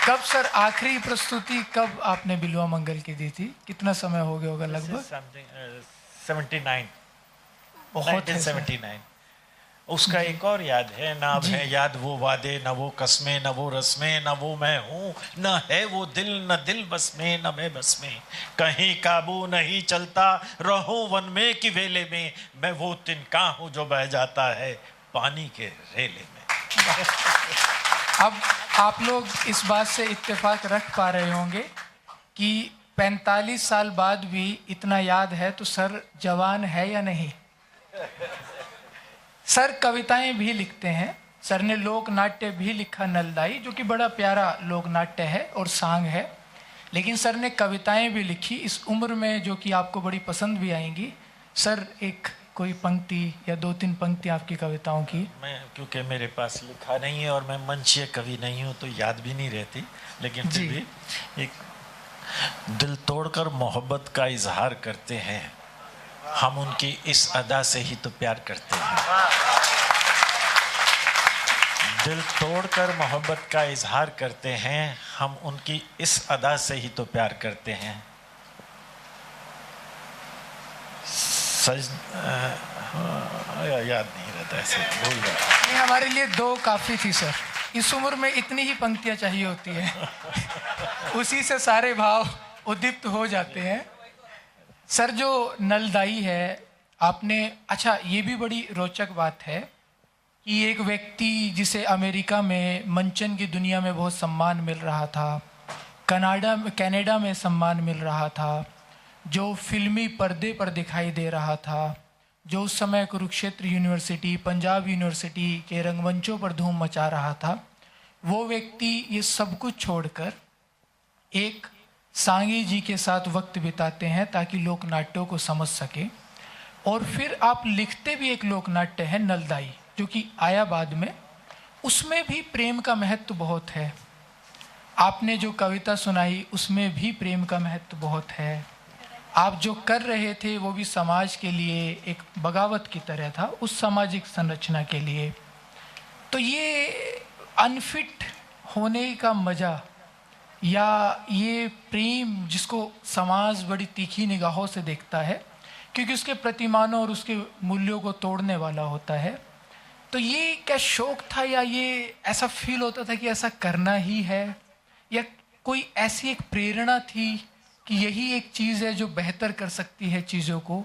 कब सर आखिरी प्रस्तुति कब आपने बिलवा मंगल की दी थी? कितना समय हो गया होगा लगभग? 79, बहुत है सर। 1979। उसका एक और याद है, ना अब जी। है याद वो वादे, न वो कस्में, न वो रस्में, न वो मैं हूँ, न है वो दिल, न दिल बस में, न मैं बस में। कहीं काबू नहीं चलता, रहूं वन में कि वेले में, मैं वो तिनका हूँ जो बह जाता है पानी के रेले में। अब आप लोग इस बात से इत्तेफाक रख पा रहे होंगे कि 45 साल बाद भी इतना याद है, तो सर जवान है या नहीं? सर कविताएं भी लिखते हैं, सर ने लोक नाट्य भी लिखा, नलदाई, जो कि बड़ा प्यारा लोक नाट्य है और सांग है। लेकिन सर ने कविताएं भी लिखी इस उम्र में, जो कि आपको बड़ी पसंद भी आएंगी। सर एक कोई पंक्ति या 2-3 पंक्ति आपकी कविताओं की। मैं, क्योंकि मेरे पास लिखा नहीं है और मैं मंचीय कवि नहीं हूँ, तो याद भी नहीं रहती, लेकिन फिर भी एक, दिल तोड़कर मोहब्बत का इजहार करते हैं, हम उनकी इस अदा से ही तो प्यार करते हैं। दिल तोड़कर मोहब्बत का इजहार करते हैं, हम उनकी इस अदा से ही तो प्यार करते हैं। याद नहीं रहता, ऐसे भूल गया। नहीं, हमारे लिए 2 काफ़ी थी सर। इस उम्र में इतनी ही पंक्तियां चाहिए होती है। उसी से सारे भाव उद्दीप्त हो जाते हैं। सर जो नलदाई है आपने, अच्छा ये भी बड़ी रोचक बात है कि एक व्यक्ति जिसे अमेरिका में मंचन की दुनिया में बहुत सम्मान मिल रहा था, कनाडा में सम्मान मिल रहा था, जो फिल्मी पर्दे पर दिखाई दे रहा था, जो उस समय कुरुक्षेत्र यूनिवर्सिटी, पंजाब यूनिवर्सिटी के रंगमंचों पर धूम मचा रहा था, वो व्यक्ति ये सब कुछ छोड़कर एक सांगी जी के साथ वक्त बिताते हैं ताकि लोक नाट्यों को समझ सके। और फिर आप लिखते भी एक लोक नाट्य है नलदाई, जो कि आया बाद में। उसमें भी प्रेम का महत्व बहुत है। आपने जो कविता सुनाई उसमें भी प्रेम का महत्व बहुत है। आप जो कर रहे थे वो भी समाज के लिए एक बगावत की तरह था, उस सामाजिक संरचना के लिए। तो ये अनफिट होने का मज़ा, या ये प्रेम जिसको समाज बड़ी तीखी निगाहों से देखता है, क्योंकि उसके प्रतिमानों और उसके मूल्यों को तोड़ने वाला होता है, तो ये क्या शौक था, या ये ऐसा फील होता था कि ऐसा करना ही है, या कोई ऐसी एक प्रेरणा थी कि यही एक चीज़ है जो बेहतर कर सकती है चीज़ों को,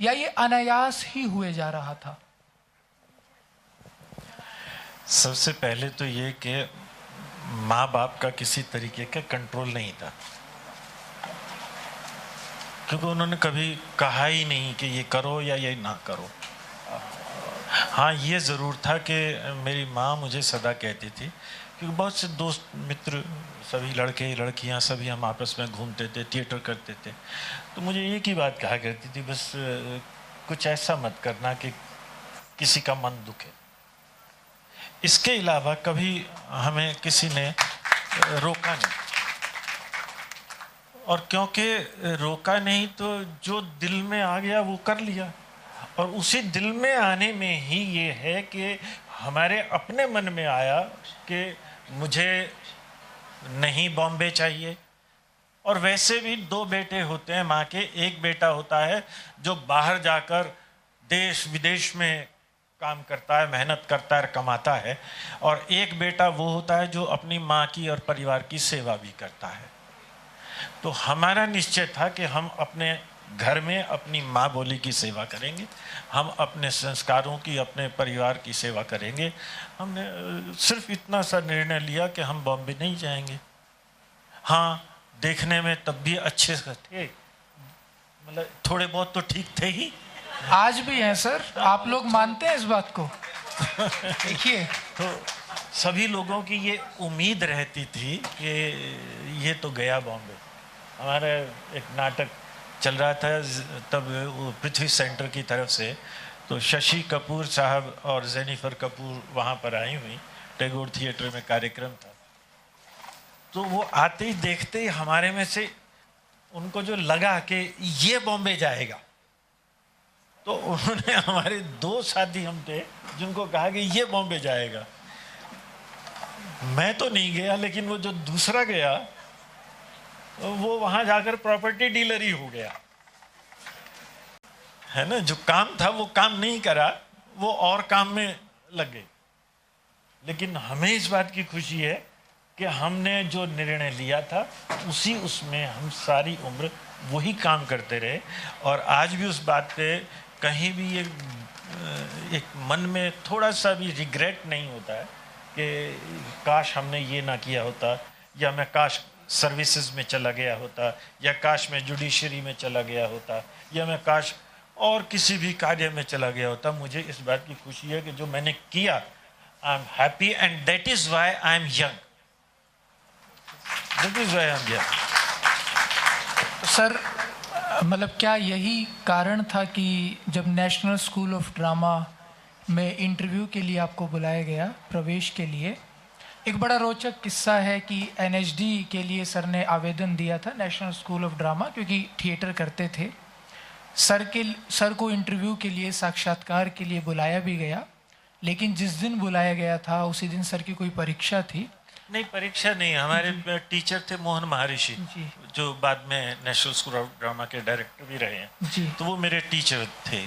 या ये अनायास ही हुए जा रहा था? सबसे पहले तो ये कि माँ बाप का किसी तरीके का कंट्रोल नहीं था। क्योंकि उन्होंने कभी कहा ही नहीं कि ये करो या ये ना करो। हाँ, ये ज़रूर था कि मेरी माँ मुझे सदा कहती थी, क्योंकि बहुत से दोस्त मित्र सभी लड़के लड़कियाँ सभी हम आपस में घूमते थे, थिएटर करते थे, तो मुझे एक ही बात कहा करती थी, बस कुछ ऐसा मत करना कि किसी का मन दुखे। इसके अलावा कभी हमें किसी ने रोका नहीं, और क्योंकि रोका नहीं तो जो दिल में आ गया वो कर लिया। और उसी दिल में आने में ही ये है कि हमारे अपने मन में आया कि मुझे नहीं बॉम्बे चाहिए। और वैसे भी दो बेटे होते हैं माँ के, एक बेटा होता है जो बाहर जाकर देश विदेश में काम करता है, मेहनत करता है, कमाता है, और एक बेटा वो होता है जो अपनी माँ की और परिवार की सेवा भी करता है। तो हमारा निश्चय था कि हम अपने घर में अपनी माँ बोली की सेवा करेंगे, हम अपने संस्कारों की, अपने परिवार की सेवा करेंगे। हमने सिर्फ इतना सा निर्णय लिया कि हम बॉम्बे नहीं जाएंगे। हाँ, देखने में तब भी अच्छे थे, मतलब थोड़े बहुत तो ठीक थे ही। आज भी हैं सर, आप लोग मानते हैं इस बात को? देखिए, तो सभी लोगों की ये उम्मीद रहती थी कि ये तो गया बॉम्बे। हमारा एक नाटक चल रहा था तब पृथ्वी सेंटर की तरफ से, तो शशि कपूर साहब और जेनिफर कपूर वहाँ पर आई हुई, टैगोर थिएटर में कार्यक्रम था। तो वो आते ही देखते ही हमारे में से उनको जो लगा कि ये बॉम्बे जाएगा, तो उन्होंने हमारे दो साथी हम थे जिनको कहा कि ये बॉम्बे जाएगा। मैं तो नहीं गया, लेकिन वो जो दूसरा गया वो वहां जाकर प्रॉपर्टी डीलर ही हो गया, है ना। जो काम था वो काम नहीं करा, वो और काम में लग गए। लेकिन हमें इस बात की खुशी है कि हमने जो निर्णय लिया था उसमें हम सारी उम्र वही काम करते रहे। और आज भी उस बात पे कहीं भी एक मन में थोड़ा सा भी रिग्रेट नहीं होता है कि काश हमने ये ना किया होता, या मैं काश सर्विसेज में चला गया होता, या काश मैं जुडिशरी में चला गया होता, या मैं काश और किसी भी कार्य में चला गया होता। मुझे इस बात की खुशी है कि जो मैंने किया, I am happy, and that is why I am young. That is why I am young. Sir, मतलब क्या यही कारण था कि जब नेशनल स्कूल ऑफ ड्रामा में इंटरव्यू के लिए आपको बुलाया गया प्रवेश के लिए? एक बड़ा रोचक किस्सा है कि एनएचडी के लिए सर ने आवेदन दिया था, नेशनल स्कूल ऑफ ड्रामा, क्योंकि थिएटर करते थे। सर को इंटरव्यू के लिए, साक्षात्कार के लिए बुलाया भी गया, लेकिन जिस दिन बुलाया गया था उसी दिन सर की कोई परीक्षा थी। नहीं, परीक्षा नहीं, हमारे टीचर थे मोहन महर्षि, जो बाद में नेशनल स्कूल ऑफ ड्रामा के डायरेक्टर भी रहे हैं। तो वो मेरे टीचर थे,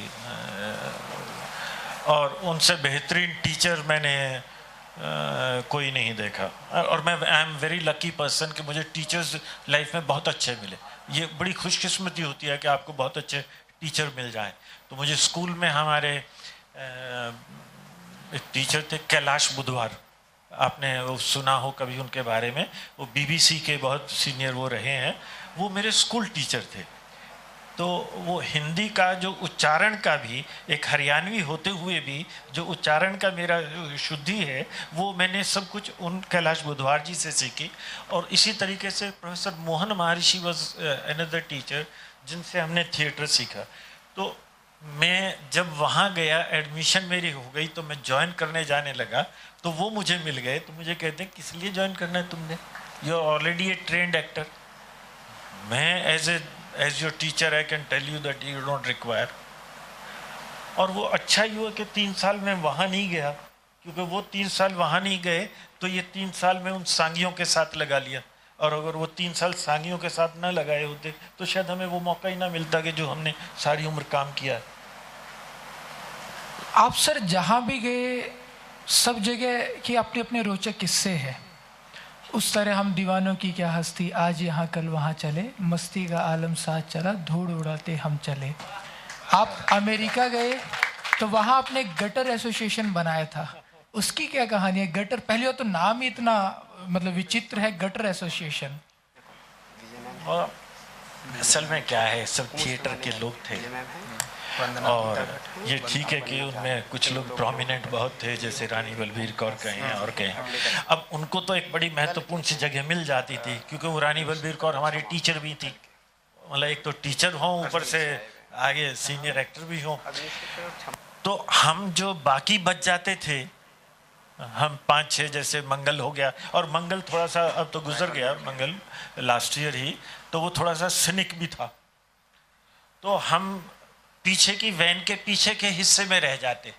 और उनसे बेहतरीन टीचर मैंने कोई नहीं देखा। और मैं I am very lucky person कि मुझे टीचर्स लाइफ में बहुत अच्छे मिले। ये बड़ी खुशकिस्मती होती है कि आपको बहुत अच्छे टीचर मिल जाएं। तो मुझे स्कूल में हमारे एक टीचर थे कैलाश बुधवार, आपने वो सुना हो कभी उनके बारे में, वो बीबीसी के बहुत सीनियर वो रहे हैं, वो मेरे स्कूल टीचर थे। तो वो हिंदी का जो उच्चारण का भी, एक हरियाणवी होते हुए भी जो उच्चारण का मेरा शुद्धि है, वो मैंने सब कुछ उन कैलाश बुधवार जी से सीखी। और इसी तरीके से professor Mohan Maharshi was another teacher जिनसे हमने थिएटर सीखा। तो मैं जब वहाँ गया, एडमिशन मेरी हो गई, तो मैं ज्वाइन करने जाने लगा, तो वो मुझे मिल गए। तो मुझे कहते हैं किस लिए ज्वाइन करना है तुमने, you are already a trained actor. मैं as your teacher I can tell you that you don't require. और वो अच्छा ही हुआ कि 3 साल में वहाँ नहीं गया, क्योंकि वो 3 साल वहाँ नहीं गए तो ये 3 साल में उन सांगियों के साथ लगा लिया। और अगर वो 3 साल सांगियों के साथ ना लगाए होते तो शायद हमें वो मौका ही ना मिलता कि जो हमने सारी उम्र काम किया है। आप सर जहाँ भी गए, सब जगह की अपने अपने रोचक किस्से हैं। उस तरह हम दीवानों की क्या हस्ती, आज यहाँ कल वहाँ चले, मस्ती का आलम साथ चला, धूड़ उड़ाते हम चले। आप अमेरिका गए तो वहाँ आपने गटर एसोसिएशन बनाया था, उसकी क्या कहानी है? गटर, पहले तो नाम ही इतना मतलब विचित्र है, गटर एसोसिएशन। और असल में क्या है, सब थिएटर के लोग थे और ये ठीक है कि उनमें कुछ लोग प्रोमिनेंट बहुत थे, जैसे रानी बलबीर कौर कहें और कहें। अब उनको तो एक बड़ी महत्वपूर्ण सी जगह मिल जाती थी, क्योंकि वो रानी बलबीर कौर हमारी टीचर भी थी। मतलब एक तो टीचर हों, ऊपर से आगे सीनियर एक्टर भी हों। तो हम जो बाकी बच जाते थे, हम 5-6, जैसे मंगल हो गया, और मंगल थोड़ा सा अब तो गुजर गया, मंगल लास्ट ईयर ही, तो वो थोड़ा सा सिनिक भी था। तो हम पीछे की वैन के पीछे के हिस्से में रह जाते,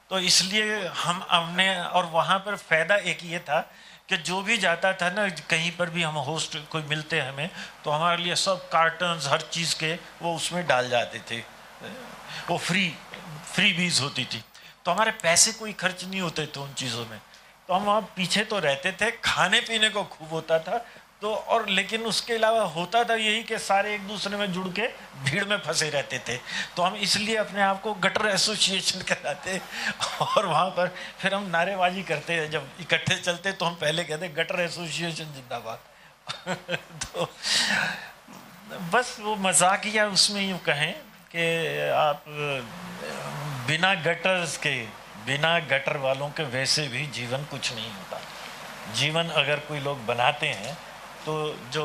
तो इसलिए हमने, और वहाँ पर फ़ायदा एक ये था कि जो भी जाता था ना, कहीं पर भी हम होस्ट कोई मिलते हमें, तो हमारे लिए सब कार्टन्स हर चीज़ के वो उसमें डाल जाते थे। वो फ्री बीज होती थी, तो हमारे पैसे कोई खर्च नहीं होते थे उन चीज़ों में। तो हम वहाँ पीछे तो रहते थे, खाने पीने को खूब होता था। तो और लेकिन उसके अलावा होता था यही कि सारे एक दूसरे में जुड़ के भीड़ में फंसे रहते थे। तो हम इसलिए अपने आप को गटर एसोसिएशन कहलाते, और वहाँ पर फिर हम नारेबाजी करते हैं। जब इकट्ठे चलते तो हम पहले कहते गटर एसोसिएशन जिंदाबाद। तो बस वो मजाकिया उसमें यूँ कहें कि आप बिना गटर्स के, बिना गटर वालों के वैसे भी जीवन कुछ नहीं होता। जीवन अगर कोई लोग बनाते हैं तो जो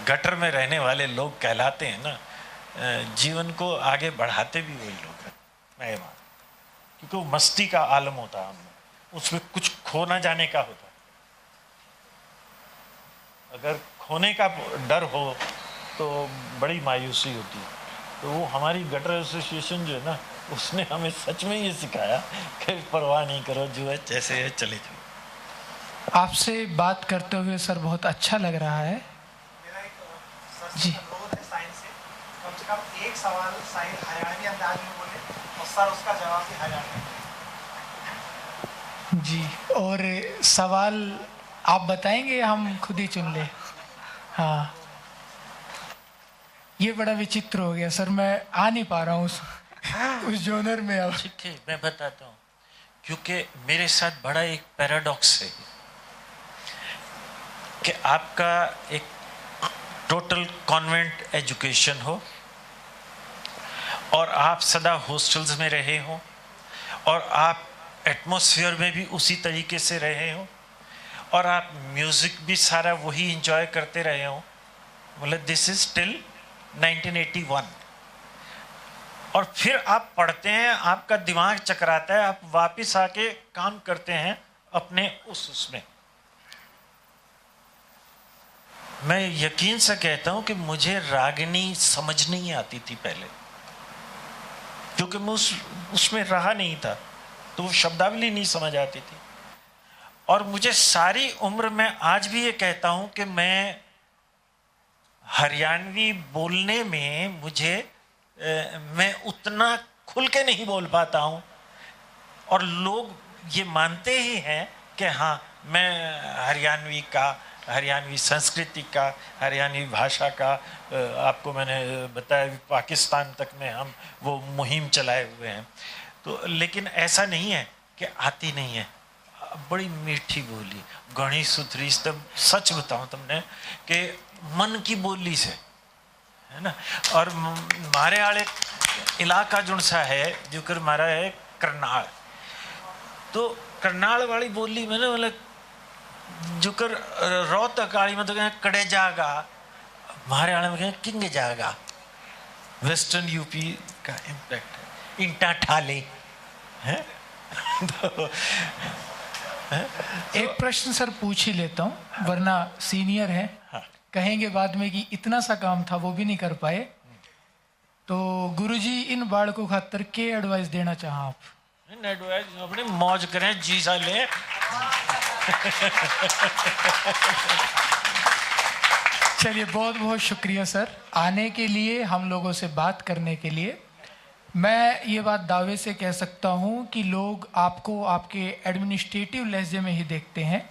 गटर में रहने वाले लोग कहलाते हैं ना, जीवन को आगे बढ़ाते भी वही लोग हैं, मैं ये मान, क्योंकि वो मस्ती का आलम होता है हमने, उसमें कुछ खो ना जाने का होता है। अगर खोने का डर हो तो बड़ी मायूसी होती है। तो वो हमारी गटर एसोसिएशन जो है ना, उसने हमें सच में ये सिखाया कि परवाह नहीं करो, जो है जैसे है चले जाओ। आपसे बात करते हुए सर बहुत अच्छा लग रहा है। मेरा एक जी। अनुरोध है साइन से, कम से कम एक सवाल साइन हरियाणवी अंदाज में बोले और सर उसका जवाब भी हरियाणवी। जी, और सवाल आप बताएंगे, हम खुद ही चुन ले? हाँ, ये बड़ा विचित्र हो गया सर, मैं आ नहीं पा रहा हूँ उस जोनर में। अब ठीक है, मैं बताता हूँ, क्योंकि मेरे साथ बड़ा एक पैराडॉक्स है कि आपका एक टोटल कॉन्वेंट एजुकेशन हो और आप सदा हॉस्टल्स में रहे हो और आप एटमॉस्फेयर में भी उसी तरीके से रहे हो और आप म्यूज़िक भी सारा वही इंजॉय करते रहे हो। मतलब दिस इज टिल 1981, और फिर आप पढ़ते हैं, आपका दिमाग चकराता है, आप वापस आके काम करते हैं अपने उसमें। मैं यकीन से कहता हूं कि मुझे रागिनी समझ नहीं आती थी पहले, क्योंकि मैं उसमें रहा नहीं था, तो वो शब्दावली नहीं समझ आती थी। और मुझे सारी उम्र में आज भी ये कहता हूं कि मैं हरियाणवी बोलने में मैं उतना खुल के नहीं बोल पाता हूं, और लोग ये मानते ही हैं कि हाँ मैं हरियाणवी संस्कृति का, हरियाणवी भाषा का, आपको मैंने बताया पाकिस्तान तक में हम वो मुहिम चलाए हुए हैं। तो लेकिन ऐसा नहीं है कि आती नहीं है, बड़ी मीठी बोली, घनी सुथरी, तब सच बताऊं तुमने कि मन की बोली से, है ना। और मारे आले इलाका जो सा है, जो कर मारा है करनाल, तो करनाल वाली बोली में ना, मतलब जो कर रोहतक वाली में तो कहें कड़े जागा, हमारे आले में कहें किंग जागा। वेस्टर्न यूपी का इम्पैक्ट है। इंटा ठाले है। तो एक प्रश्न सर पूछ ही लेता हूँ, वरना सीनियर है, हाँ। कहेंगे बाद में कि इतना सा काम था वो भी नहीं कर पाए। तो गुरुजी इन बालकों खातर के एडवाइस देना चाहा आप? एडवाइस अपने मौज करें, जी सा ले। चलिए, बहुत बहुत शुक्रिया सर आने के लिए, हम लोगों से बात करने के लिए। मैं ये बात दावे से कह सकता हूँ कि लोग आपको आपके एडमिनिस्ट्रेटिव लहजे में ही देखते हैं,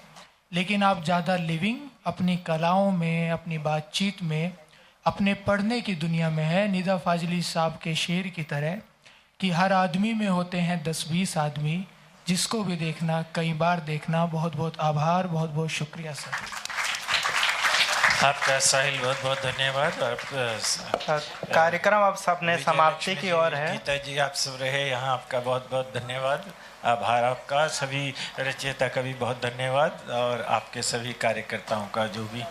लेकिन आप ज़्यादा लिविंग अपनी कलाओं में, अपनी बातचीत में, अपने पढ़ने की दुनिया में है। निदा फाजली साहब के शेर की तरह कि हर आदमी में होते हैं 10-20 आदमी, जिसको भी देखना कई बार देखना। बहुत बहुत आभार, बहुत बहुत शुक्रिया सर। आपका साहिल बहुत बहुत धन्यवाद। कार्यक्रम अब सबने समाप्ति की ओर है। गीता जी आप सब रहे यहाँ, आपका बहुत बहुत धन्यवाद। आभार आपका। सभी रचयिता का भी बहुत धन्यवाद और आपके सभी कार्यकर्ताओं का जो भी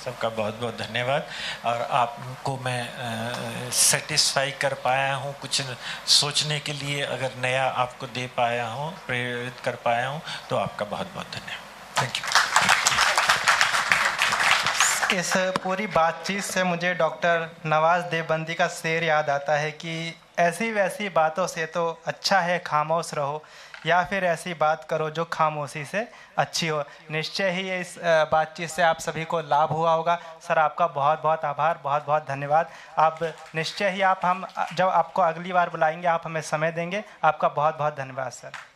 सबका बहुत बहुत धन्यवाद। और आपको मैं सेटिस्फाई कर पाया हूँ, कुछ सोचने के लिए अगर नया आपको दे पाया हूँ, प्रेरित कर पाया हूँ, तो आपका बहुत बहुत धन्यवाद। Thank you. इस पूरी बातचीत से मुझे डॉक्टर नवाज देवबंदी का शेर याद आता है कि ऐसी वैसी बातों से तो अच्छा है खामोश रहो, या फिर ऐसी बात करो जो खामोशी से अच्छी हो। निश्चय ही इस बातचीत से आप सभी को लाभ हुआ होगा। सर आपका बहुत बहुत आभार, बहुत बहुत धन्यवाद। आप निश्चय ही हम जब आपको अगली बार बुलाएंगे आप हमें समय देंगे। आपका बहुत बहुत धन्यवाद सर।